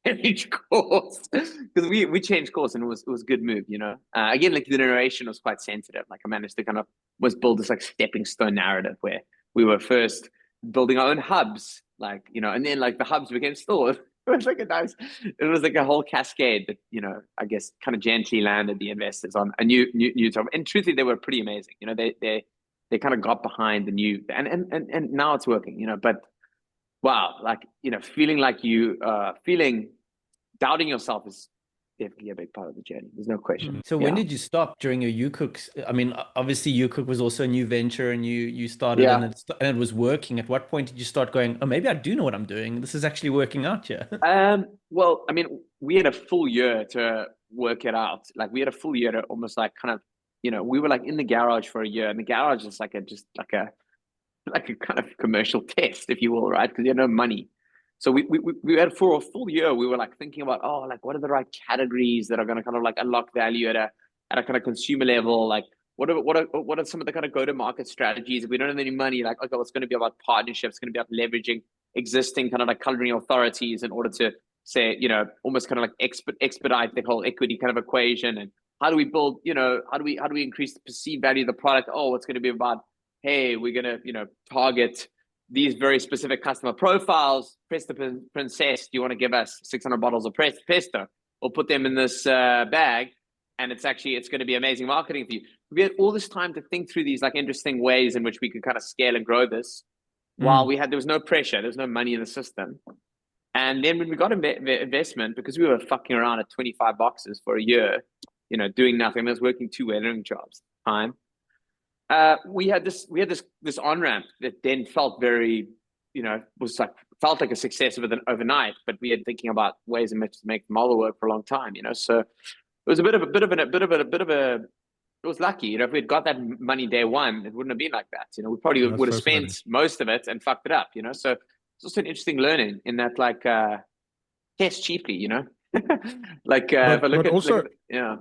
change course because we changed course and it was a good move, you know. Again, like the narration was quite sensitive. Like I managed to kind of was build this like stepping stone narrative where we were first building our own hubs, like, you know, and then like the hubs became stores. It was like it was like a whole cascade that, you know, I guess kind of gently landed the investors on a new top. And truthfully, they were pretty amazing. You know, they kind of got behind the new and now it's working, you know. But wow, like, you know, feeling like you doubting yourself is definitely a big part of the journey. There's no question. So when did you stop during your UCook? I mean, obviously UCook was also a new venture and you started and it was working. At what point did you start going, oh, maybe I do know what I'm doing. This is actually working out here. Well, I mean, we had a full year to work it out. Like we had a full year to almost like kind of, you know, we were like in the garage for a year, and the garage is like a kind of commercial test, if you will, right? Because you had no money. So we had for a full year, we were like thinking about, oh, like what are the right categories that are going to kind of like unlock value at a kind of consumer level? Like what are some of the kind of go-to-market strategies? If we don't have any money, like, okay, it's going to be about partnerships, it's going to be about leveraging existing kind of like culinary authorities in order to say, you know, almost kind of like expedite the whole equity kind of equation. And how do we build, you know, how do we increase the perceived value of the product? Oh, it's going to be about, hey, we're going to, you know, target these very specific customer profiles. Presto Princess, do you want to give us 600 bottles of pesto? We'll put them in this bag, and it's going to be amazing marketing for you. We had all this time to think through these like interesting ways in which we could kind of scale and grow this while there was no pressure, there was no money in the system. And then when we got investment, because we were fucking around at 25 boxes for a year, you know, doing nothing, I was working 2 wedding jobs at the time. We had this on ramp that then felt very, you know, felt like a success overnight, but we had thinking about ways in which to make the model work for a long time, you know. So it was it was lucky, you know. If we'd got that money day one, it wouldn't have been like that, you know. We probably would have spent most of it and fucked it up, you know. So it's also an interesting learning in that, like, test cheaply, you know. Like if I look at yeah.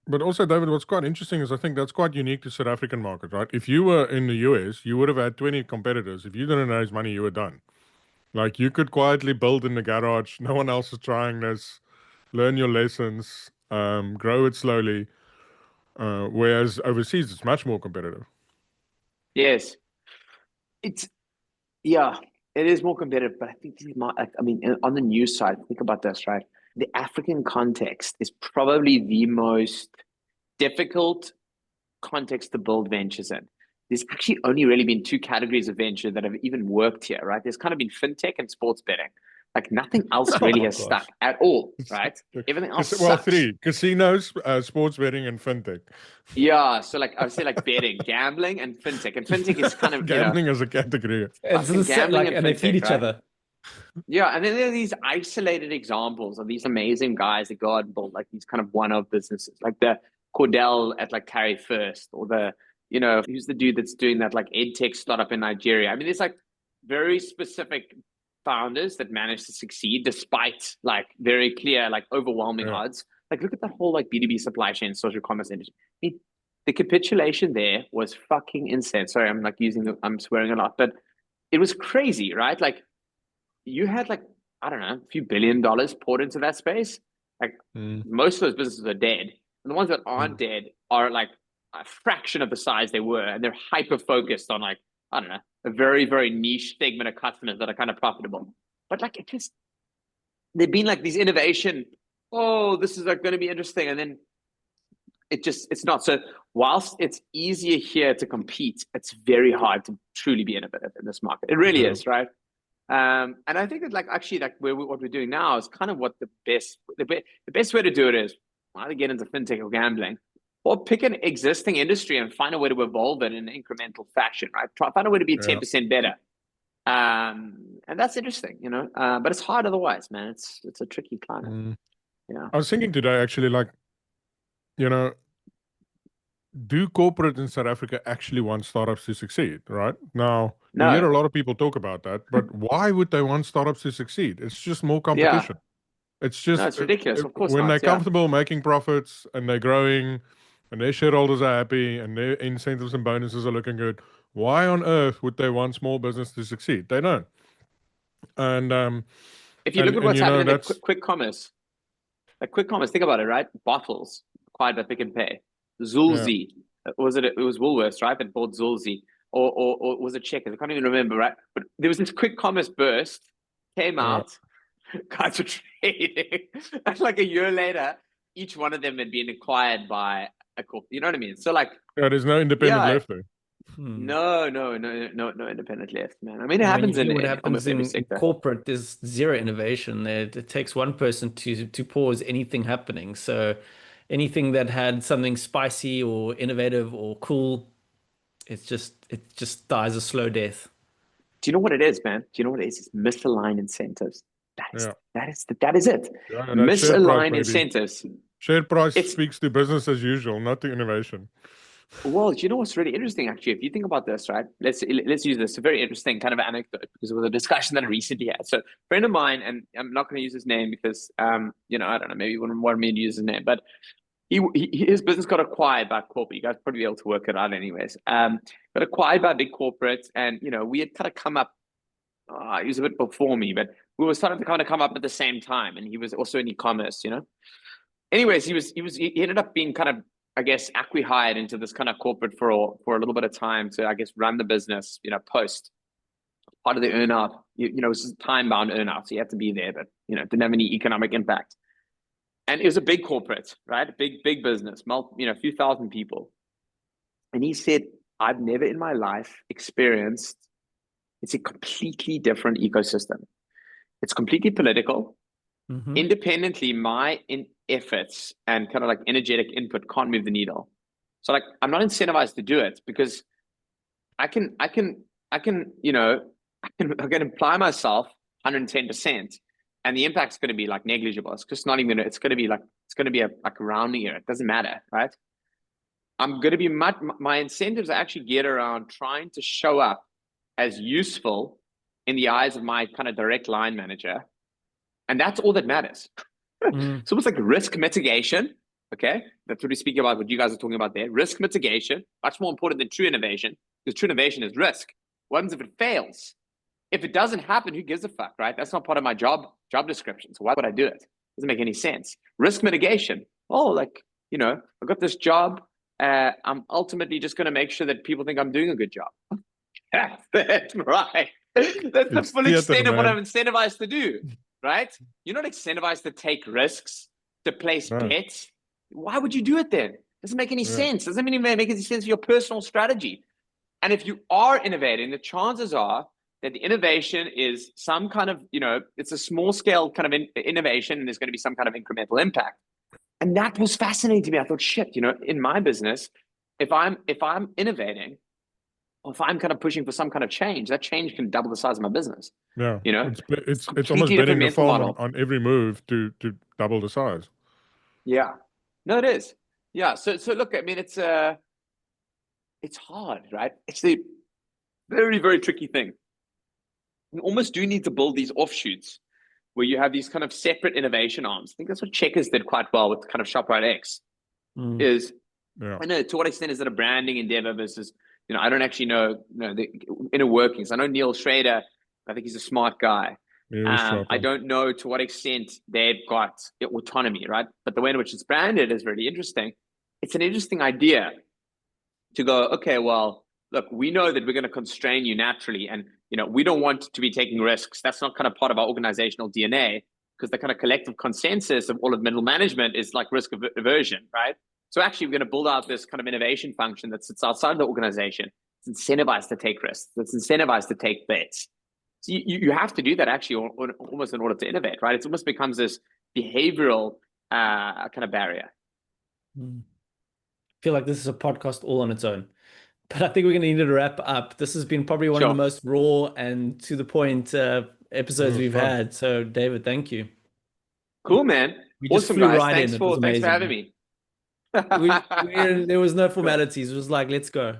But also, David, what's quite interesting is I think that's quite unique to South African market, right? If you were in the US, you would have had 20 competitors. If you didn't raise money, you were done. Like you could quietly build in the garage. No one else is trying this. Learn your lessons, grow it slowly. Whereas overseas, it's much more competitive. Yes. It is more competitive, but I think this is I mean, on the news side, think about this, right? The African context is probably the most difficult context to build ventures in. There's actually only really been 2 categories of venture that have even worked here, right? There's kind of been fintech and sports betting. Like nothing else really has stuck at all, right? Everything else sucks. 3: casinos, sports betting, and fintech. Yeah, so like I would say like betting, gambling, and fintech. And fintech is kind of gambling as a category. It's the same, like, and they feed each other. Yeah, and then there are these isolated examples of these amazing guys that go out and build like these kind of one-off businesses, like the Cordell at like Carry First, or the, you know, who's the dude that's doing that like edtech startup in Nigeria. I mean, there's like very specific founders that manage to succeed despite like very clear, like overwhelming odds. Like look at that whole like B2B supply chain, social commerce industry. I mean, the capitulation there was fucking insane. Sorry, I'm swearing a lot, but it was crazy, right? Like you had like, I don't know, a few $1 billion poured into that space. Like most of those businesses are dead. And the ones that aren't dead are like a fraction of the size they were. And they're hyper focused on like, I don't know, a very, very niche segment of customers that are kind of profitable. But like they've been like these innovation, oh, this is like going to be interesting. And then it's not. So whilst it's easier here to compete, it's very hard to truly be innovative in this market. It really is, right? And I think that like actually like what we're doing now is kind of what the best way to do it is either get into fintech or gambling, or pick an existing industry and find a way to evolve it in an incremental fashion, right? Find a way to be 10% better. And that's interesting, you know, but it's hard otherwise, man. It's a tricky climate. Yeah. I was thinking today, actually, like, you know, do corporate in South Africa actually want startups to succeed, right? Now, you hear a lot of people talk about that, but why would they want startups to succeed? It's just more competition. It's just, no, it's ridiculous. Of course, when they're comfortable making profits and they're growing and their shareholders are happy and their incentives and bonuses are looking good, why on earth would they want small business to succeed? They don't. And if you look at what's you know, happening in that's quick commerce, like quick commerce, think about it, right? Bottles acquired by Pick and Pay, Zulzi, was it? It was Woolworths, right? That bought Zulzi, or was it Checkers? I can't even remember, right? But there was this quick commerce burst, came Yeah. out, guys were trading, and like a year later, each one of them had been acquired by a corp. You know what I mean? So like, yeah, there's no independent yeah, left there. no independent left, man. I mean, it And when happens you hear in what happens almost every in sector. corporate, there's zero innovation there. It takes one person to pause anything happening. So anything that had something spicy or innovative or cool, it just dies a slow death. Do you know what it is, man? Do you know what it is? It's misaligned incentives. Yeah. That is it. Yeah, and that's share price, Misaligned baby. incentives. Share price It's speaks to business as usual, not to innovation. well, do you know what's really interesting? Actually, if you think about this, right? Let's use this. A very interesting kind of anecdote because it was a discussion that I recently had. So, a friend of mine, and I'm not going to use his name because, you know, I don't know, maybe he wouldn't want me to use his name, but his business got acquired by corporate. You guys probably be able to work it out, anyways. Got acquired by big corporates, and you know, we had kind of come up. He was a bit before me, but we were starting to kind of come up at the same time, and he was also in e-commerce, you know. Anyways, he ended up being kind of, I guess, acqui-hired into this kind of corporate for a little bit of time to, I guess, run the business, you know, post part of the earnout. You know, it was a time-bound earnout, so you had to be there, but you know, it didn't have any economic impact. And it was a big corporate, right? Big business, you know, a few thousand people. And he said, I've never in my life experienced, it's a completely different ecosystem. It's completely political. Mhm. Independently, my efforts and kind of like energetic input can't move the needle. So like, I'm not incentivized to do it because I can, you know, I can apply myself 110%, and the impact's going to be like negligible. It's just not even. It's going to be like a rounding error. It doesn't matter, right? I'm going to be my incentives are actually geared around trying to show up as useful in the eyes of my kind of direct line manager, and that's all that matters. It's almost like risk mitigation. Okay, that's what we speak about. What you guys are talking about there, risk mitigation, much more important than true innovation, because true innovation is risk. What happens if it fails? If it doesn't happen, who gives a fuck, right? That's not part of my job description. So why would I do it? Doesn't make any sense. Risk mitigation. Oh, like, you know, I got this job. I'm ultimately just going to make sure that people think I'm doing a good job. That's right. That's the full extent of what I'm incentivized to do, right? You're not incentivized to take risks, to place bets. Why would you do it then? Doesn't make any sense. Doesn't even make any sense for your personal strategy. And if you are innovating, the chances are that the innovation is some kind of, you know, it's a small scale kind of innovation, and there's going to be some kind of incremental impact. And that was fascinating to me. I thought, shit, you know, in my business, if I'm innovating, or if I'm kind of pushing for some kind of change, that change can double the size of my business. Yeah, you know, it's almost betting the farm on every move to double the size. Yeah, no, it is. Yeah, so look, I mean, it's hard, right? It's a very, very tricky thing. You almost do need to build these offshoots where you have these kind of separate innovation arms. I think that's what Checkers did quite well with kind of ShopRite X. Is I know to what extent is it a branding endeavor versus, you know, I don't actually know, the inner workings. I know Neil Schrader, I think he's a smart guy. I don't know to what extent they've got autonomy, right? But the way in which it's branded is really interesting. It's an interesting idea to go, okay, well, look, we know that we're going to constrain you naturally, and you know, we don't want to be taking risks. That's not kind of part of our organizational DNA, because the kind of collective consensus of all of middle management is like risk aversion, right? So actually, we're going to build out this kind of innovation function that sits outside of the organization. It's incentivized to take risks. It's incentivized to take bets. So you have to do that actually almost in order to innovate, right? It almost becomes this behavioral kind of barrier. I feel like this is a podcast all on its own, but I think we're going to need to wrap up. This has been probably one of the most raw and to the point episodes we've had. So David, thank you. Cool, man. Awesome, guys. Thanks for having me. There was no formalities. It was like, let's go.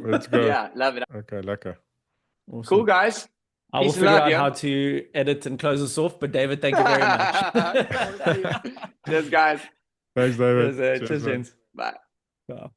Let's go. Yeah, love it. Okay, lekker. Awesome. Cool, guys. I will figure out how to edit and close this off. But David, thank you very much. Cheers, guys. Thanks, David. Cheers, gents. Bye. Ciao.